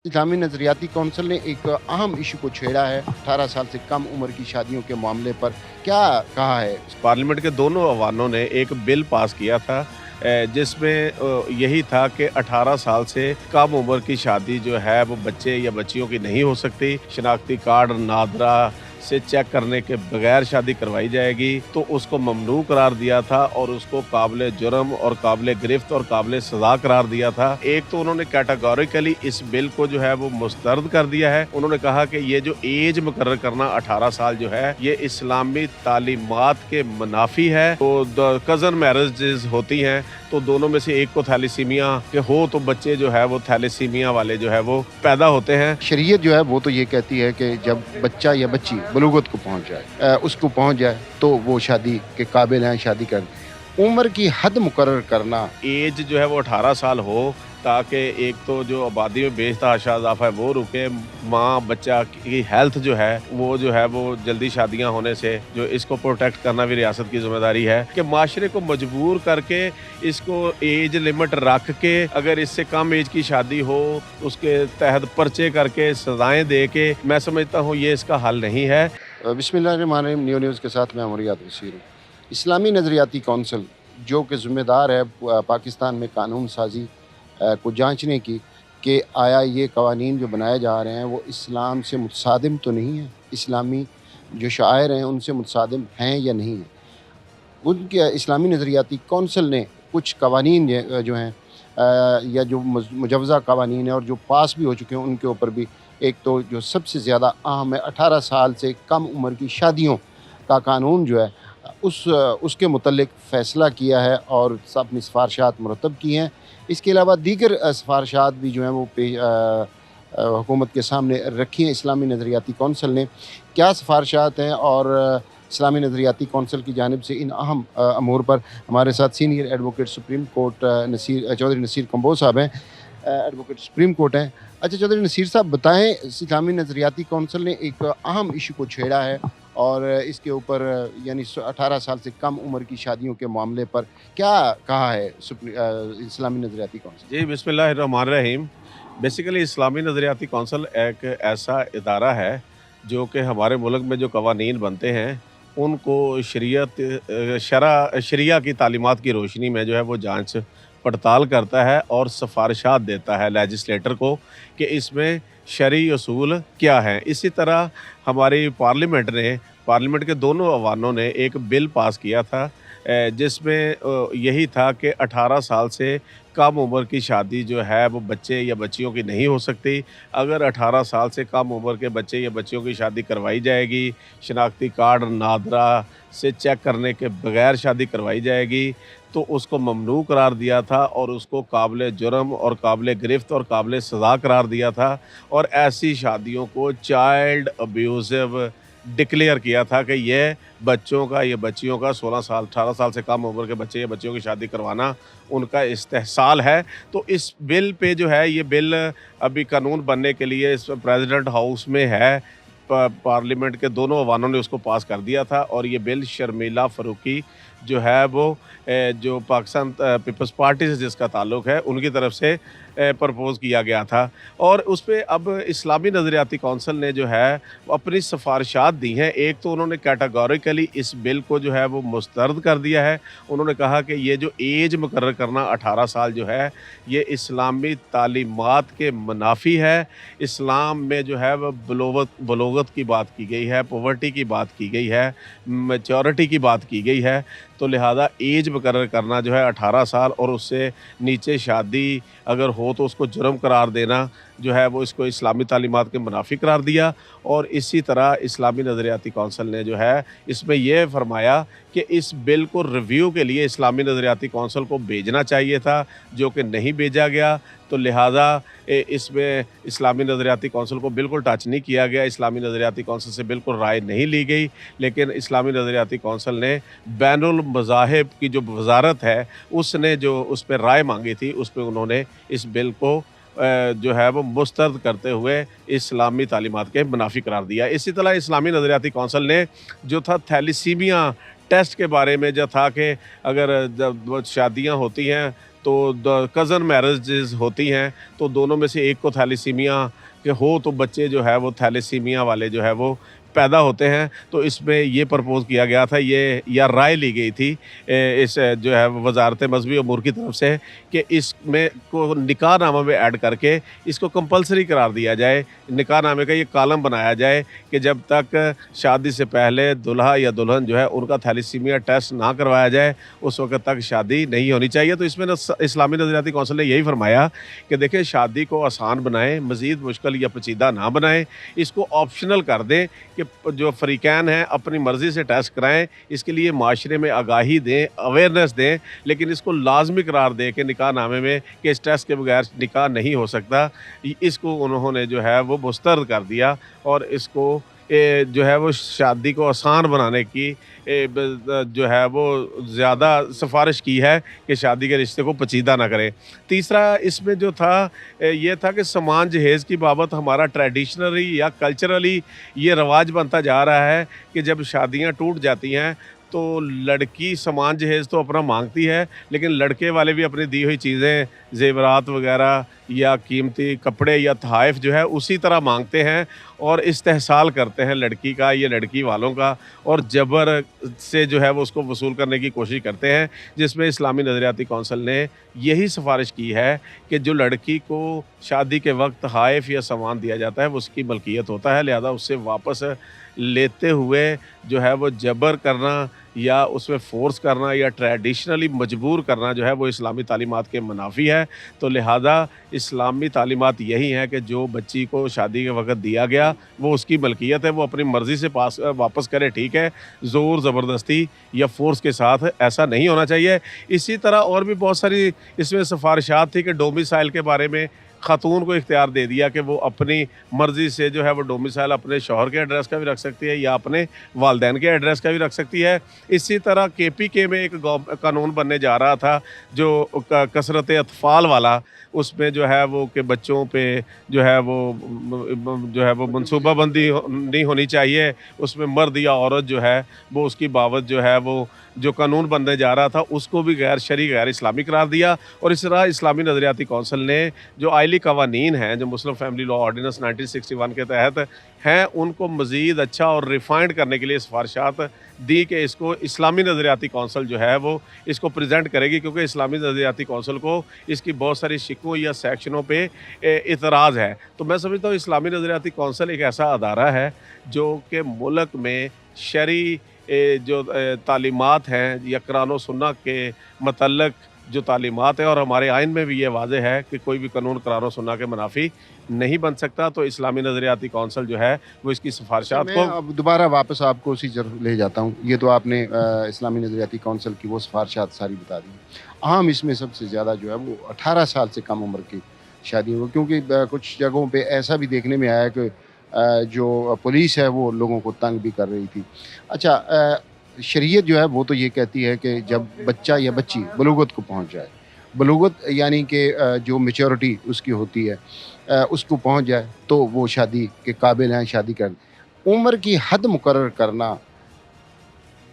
इस्लामी नज़रियाती council ने एक अहम इशू को छेड़ा है। 18 साल से कम उम्र की शादियों के मामले पर क्या कहा है? पार्लियामेंट के दोनों अवानों ने एक बिल पास किया था जिसमें यही था कि 18 साल से कम उम्र की शादी जो है वो बच्चे या बच्चियों की नहीं हो सकती। शनाख्ती कार्ड नादरा से चेक करने के बगैर शादी करवाई जाएगी, तो उसको ममनू करार दिया था और उसको काबिल जुर्म और काबिल गिरफ्त और काबिल सज़ा करार दिया था। एक तो उन्होंने कैटेगोरिकली इस बिल को जो है वो मुस्तरद कर दिया है। उन्होंने कहा कि ये जो एज मुकर्रर करना 18 साल जो है ये इस्लामी तालीमात के मुनाफी है। तो कज़न मैरिजेज होती हैं तो दोनों में से एक को थैलेसीमिया के हो तो बच्चे जो है वो थैलेसीमिया वाले जो है वो पैदा होते हैं। शरीयत जो है वो तो ये कहती है कि जब बच्चा या बच्ची बलूगत को पहुंच जाए उसको पहुंच जाए तो वो शादी के काबिल हैं, शादी कर। उम्र की हद मुकर्रर करना। एज जो है वो 18 साल हो ताकि एक तो जो आबादी में बेतहाशा इजाफा है वो रुके, माँ बच्चा की हेल्थ जो है वो जल्दी शादियां होने से जो इसको प्रोटेक्ट करना भी रियासत की जिम्मेदारी है कि माशरे को मजबूर करके इसको एज लिमिट रख के अगर इससे कम एज की शादी हो उसके तहत पर्चे करके सजाएं दे के, मैं समझता हूँ ये इसका हल नहीं है। बिस्मिल्लाहिर्रहमानिर्रहीम। न्यू न्यूज़ के साथ मैं अमरियात वसीर हूँ। इस्लामी नज़रियाती कौंसिल जो कि ज़िम्मेदार है पाकिस्तान में कानून साजी को जांचने की कि आया ये कवानीन जो बनाए जा रहे हैं वो इस्लाम से मुतसादिम तो नहीं है, इस्लामी जो शायर हैं उनसे मुतसादिम हैं या नहीं है। उनके इस्लामी नज़रियाती कौंसिल ने कुछ कवानीन जो हैं या जो मुजवज़ा कवानीन है और जो पास भी हो चुके हैं उनके ऊपर भी एक तो जो सबसे ज़्यादा अहम है 18 साल से कम उम्र की शादियों का कानून जो है उसके मुतल्लिक फ़ैसला किया है और अपनी सिफारशात मुरतब की हैं। इसके अलावा दीगर सिफारशात भी जो हैं वो हुकूमत के सामने रखी हैं इस्लामी नज़रियाती कौंसिल ने। क्या सिफारशात हैं और इस्लामी नज़रियाती कौंसिल की जानिब से इन अहम अमूर पर हमारे साथ senior advocate Supreme Court Chaudhary Naseer Kamboj साहब हैं, एडवोकेट सुप्रीम कोर्ट हैं। अच्छा चौधरी नसीर साहब बताएँ, इस्लामी नज़रियाती कौंसिल ने एक अहम इशू को छेड़ा है और इसके ऊपर यानी 18 साल से कम उम्र की शादियों के मामले पर क्या कहा है इस्लामी नज़रियाती कौंसिल? जी, बिस्मिल्लाहिर्रहमानिर्रहीम। बेसिकली इस्लामी नज़रियाती कौंसिल एक ऐसा इदारा है जो कि हमारे मुल्क में जो कवानीन बनते हैं उनको शरिया की तालीमात की रोशनी में जो है वो जांच पड़ताल करता है और सिफारिशात देता है लेजिस्लेटर को कि इसमें शरई असूल क्या हैं। इसी तरह हमारी पार्लियामेंट के दोनों अवानों ने एक बिल पास किया था जिसमें यही था कि 18 साल से कम उम्र की शादी जो है वो बच्चे या बच्चियों की नहीं हो सकती। अगर 18 साल से कम उम्र के बच्चे या बच्चियों की शादी करवाई जाएगी, शनाख्ती कार्ड नादरा से चेक करने के बगैर शादी करवाई जाएगी, तो उसको ममनू करार दिया था और उसको काबिल जुर्म और काबिल गिरफ्त और काबिल सज़ा करार दिया था और ऐसी शादियों को चाइल्ड अब्यूज़िव डिक्लेयर किया था कि ये बच्चों का या बच्चियों का 16 साल 18 साल से कम उम्र के बच्चे या बच्चियों की शादी करवाना उनका इस्तेहसाल है। तो इस बिल पे जो है ये बिल अभी कानून बनने के लिए इस प्रेसिडेंट हाउस में है। पार्लियामेंट के दोनों अवानों ने उसको पास कर दिया था और ये बिल शर्मिला फ़ारूकी जो है वो जो पाकिस्तान पीपल्स पार्टी से जिसका ताल्लुक़ है उनकी तरफ से प्रपोज़ किया गया था और उस पे अब इस्लामी नज़रियाती कौंसिल ने जो है वो अपनी सिफारिशात दी हैं। एक तो उन्होंने कैटेगोरिकली इस बिल को जो है वो मुस्तरद कर दिया है। उन्होंने कहा कि ये जो एज मुकर्रर करना 18 साल जो है ये इस्लामी तालीमात के मुनाफी है। इस्लाम में जो है वो बलोगत की बात की गई है, पॉवर्टी की बात की गई है, मैच्योरिटी की बात की गई है। तो लिहाजा एज मुकर्रर करना जो है 18 साल और उससे नीचे शादी अगर हो तो उसको जुर्म करार देना जो है वो इसको इस्लामी तालीमात के मुनाफी करार दिया। और इसी तरह इस्लामी नज़रियाती कौंसिल ने जो है इसमें यह फरमाया कि इस बिल को रिव्यू के लिए इस्लामी नज़रियाती कौंसिल को भेजना चाहिए था, जो कि नहीं भेजा गया। तो लिहाजा इसमें इस्लामी नज़रियाती कौंसिल को बिल्कुल टच नहीं किया गया, इस्लामी नज़रियाती कौंसिल से बिल्कुल राय नहीं ली गई। लेकिन इस्लामी नज़रियाती कौंसिल ने बैनुल मज़ाहिब की जो वज़ारत है उसने जो उस पर राय मांगी थी उस पर उन्होंने इस बिल को जो है वो मुस्तरद करते हुए इस्लामी तालीमात के मुनाफी करार दिया। इसी तरह इस्लामी नज़रियाती कौंसिल ने जो था थैलेसीमिया टेस्ट के बारे में जो था कि अगर जब शादियां होती हैं तो कज़न मैरिजेज़ होती हैं, तो दोनों में से एक को थैलेसीमिया के हो तो बच्चे जो है वो थैलेसीमिया वाले जो है वो पैदा होते हैं। तो इसमें ये प्रपोज़ किया गया था, ये या राय ली गई थी इस जो है वज़ारत मज़हबी अमूर की तरफ से कि इसमें को निकाहनामा में ऐड करके इसको कंपल्सरी करार दिया जाए। निकाहनामे का ये कॉलम बनाया जाए कि जब तक शादी से पहले दूल्हा या दुल्हन जो है उनका थैलेसीमिया टेस्ट ना करवाया जाए, उस वक़्त तक शादी नहीं होनी चाहिए। तो इसमें इस्लामी नज़रियाती कौंसिल ने यही फरमाया कि देखिए शादी को आसान बनाएँ, मज़ीद मुश्किल या पेचीदा ना बनाएँ, इसको ऑप्शनल कर दें कि जो फ़रीक़ैन हैं अपनी मर्ज़ी से टेस्ट कराएँ, इसके लिए माशरे में आगाही दें, अवेयरनेस दें, लेकिन इसको लाज़मी करार दें कि निकाहनामे में कि इस टेस्ट के बगैर निकाह नहीं हो सकता। इसको उन्होंने जो है वो मुस्तरद कर दिया और इसको जो है वो शादी को आसान बनाने की जो है वो ज़्यादा सिफारिश की है कि शादी के रिश्ते को पेचीदा ना करें। तीसरा इसमें जो था ये था कि सामान जहेज़ की बाबत हमारा ट्रेडिशनली या कल्चरली ये रवाज बनता जा रहा है कि जब शादियां टूट जाती हैं तो लड़की सामान जहेज़ तो अपना मांगती है, लेकिन लड़के वाले भी अपनी दी हुई चीज़ें, ज़ेवरात वगैरह या कीमती कपड़े या तोहफ़ जो है उसी तरह मांगते हैं और इस्तेहसाल करते हैं लड़की का या लड़की वालों का, और ज़बर से जो है वो उसको वसूल करने की कोशिश करते हैं। जिसमें इस्लामी नज़रियाती कौंसिल ने यही सिफारिश की है कि जो लड़की को शादी के वक्त तोहफ़ या सामान दिया जाता है वो उसकी मलकियत होता है, लिहाजा उससे वापस लेते हुए जो है वो जबर करना या उसमें फ़ोर्स करना या ट्रेडिशनली मजबूर करना जो है वो इस्लामी तालीमात के मुनाफ़ी है। तो लिहाजा इस्लामी तालीमात यही हैं कि जो बच्ची को शादी के वक़्त दिया गया वो उसकी मलकियत है, वो अपनी मर्ज़ी से वापस करे, ठीक है। ज़ोर ज़बरदस्ती या फ़ोर्स के साथ ऐसा नहीं होना चाहिए। इसी तरह और भी बहुत सारी इसमें सिफारिशात थी कि डोमिसाइल के बारे में ख़ातून को इख्तियार दे दिया कि वो अपनी मर्ज़ी से जो है वो डोमिसाइल अपने शौहर के एड्रेस का भी रख सकती है या अपने वालिदैन के एड्रेस का भी रख सकती है। इसी तरह केपीके में एक कानून बनने जा रहा था जो कसरत अतफ़ाल वाला, उसमें जो है वो कि बच्चों पे जो है वो मनसूबाबंदी नहीं होनी चाहिए, उसमें मर्द या औरत जो है वो उसकी बाबत जो है वो जो कानून बनने जा रहा था उसको भी गैर शरई गैर इस्लामी करार दिया। और इस तरह इस्लामी नज़रियाती कौंसिल ने जो आइली कवानीन हैं जो मुस्लिम फैमिली लॉ ऑर्डिनेंस 1961 के तहत हैं उनको मज़ीद अच्छा और रिफ़ाइंड करने के लिए सिफारिशात दी कि इसको इस्लामी नज़रियाती कौंसिल जो है वो इसको प्रेजेंट करेगी, क्योंकि इस्लामी नज़रियाती कौंसिल को इसकी बहुत सारी शिकों या सेक्शनों पे इतराज़ है। तो मैं समझता हूँ इस्लामी नज़रियाती कौंसिल एक ऐसा अदारा है जो कि मुल्क में शरई जो तालीमात हैं या कुरान व सुन्नत के मतलब जो तालीमात है, और हमारे आइन में भी ये वाज़ेह है कि कोई भी कानून कुरान व सुन्नत के मुनाफ़ी नहीं बन सकता। तो इस्लामी नज़रियाती कौंसिल जो है वो इसकी सिफारिशात मैं को अब दोबारा वापस आपको उसी जगह ले जाता हूँ। ये तो आपने इस्लामी नज़रियाती कौंसिल की वो सिफारिशात सारी बता दी। अहम इसमें सबसे ज़्यादा जो है वो 18 साल से कम उम्र की शादी हो, क्योंकि कुछ जगहों पे ऐसा भी देखने में आया कि जो पुलिस है वो लोगों को तंग भी कर रही थी। अच्छा, शरीयत जो है वो तो ये कहती है कि जब बच्चा या बच्ची बलूगत को पहुँच जाए, बलूगत यानी कि जो मैच्योरिटी उसकी होती है उसको पहुँच जाए तो वो शादी के काबिल हैं, शादी कर। उम्र की हद मुकर्रर करना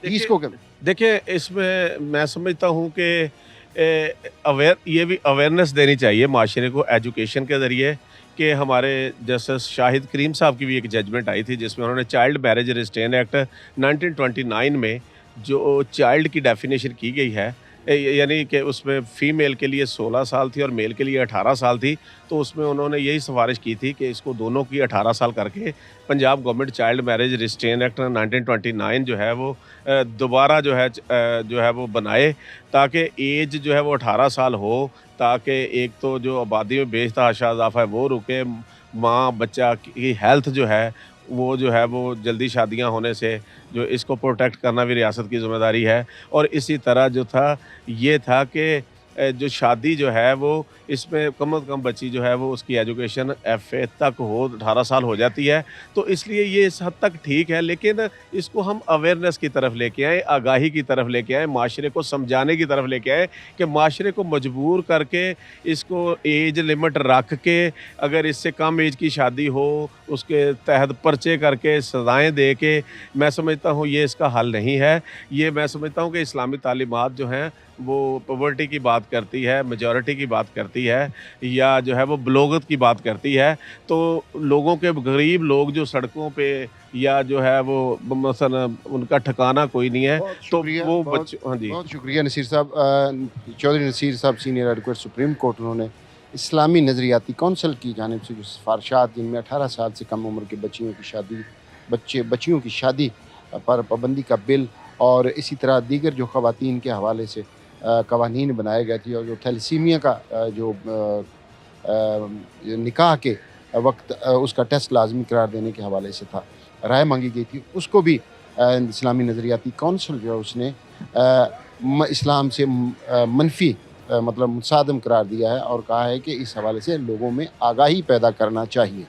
इसको क्या? देखिए इसमें मैं समझता हूँ कि ये भी अवेयरनेस देनी चाहिए माशरे को एजुकेशन के ज़रिए कि हमारे जस्टिस शाहिद करीम साहब की भी एक जजमेंट आई थी जिसमें उन्होंने चाइल्ड मैरिज रिस्ट्रेन एक्ट 1929 में जो चाइल्ड की डेफिनेशन की गई है यानी कि उसमें फ़ीमेल के लिए 16 साल थी और मेल के लिए 18 साल थी, तो उसमें उन्होंने यही सिफारिश की थी कि इसको दोनों की 18 साल करके Punjab government child marriage restrain act 1929 जो है वो दोबारा जो है वो बनाए ताकि एज जो है वो 18 साल हो, ताकि एक तो जो आबादी में बेतहाशा इजाफा है वो रुके, माँ बच्चा की हेल्थ जो है वो जल्दी शादियां होने से जो इसको प्रोटेक्ट करना भी रियासत की ज़िम्मेदारी है। और इसी तरह जो था ये था कि जो शादी जो है वो इसमें कम से कम बच्ची जो है वो उसकी एजुकेशन एफ़ए तक हो, 18 साल हो जाती है, तो इसलिए ये इस हद तक ठीक है। लेकिन इसको हम अवेयरनेस की तरफ लेके आएँ, आगाही की तरफ लेके आएँ, माशरे को समझाने की तरफ लेके आएँ कि माशरे को मजबूर करके इसको एज लिमिट रख के अगर इससे कम एज की शादी हो उसके तहत पर्चे करके सज़ाएँ दे के, मैं समझता हूँ ये इसका हल नहीं है। ये मैं समझता हूँ कि इस्लामी तालीमात जो हैं वो पॉवर्टी की बात करती है, मेजॉरिटी की बात करती है, या जो है वो बलोगत की बात करती है, तो लोगों के गरीब लोग जो सड़कों पे या जो है वो मसलन उनका ठिकाना कोई नहीं है, बहुत तो शुक्रिया, वो बहुत बच हाँ जी। बहुत शुक्रिया नसीर साहब। चौधरी नसीर साहब, सीनियर एडवोकेट सुप्रीम कोर्ट, उन्होंने इस्लामी नज़रियाती कौंसल की जानिब से जो सिफारशात, जिनमें 18 साल से कम उम्र के बच्चियों की शादी पर पाबंदी का बिल, और इसी तरह दीगर जो ख़वातीन के हवाले से कवानीन बनाए गए थे, और जो थैलेसीमिया का निकाह के वक्त उसका टेस्ट लाजमी करार देने के हवाले से था, राय मांगी गई थी, उसको भी इस्लामी नज़रियाती कौंसल जो है उसने इस्लाम से मनफी मतलब मुसादम करार दिया है, और कहा है कि इस हवाले से लोगों में आगाही पैदा करना चाहिए।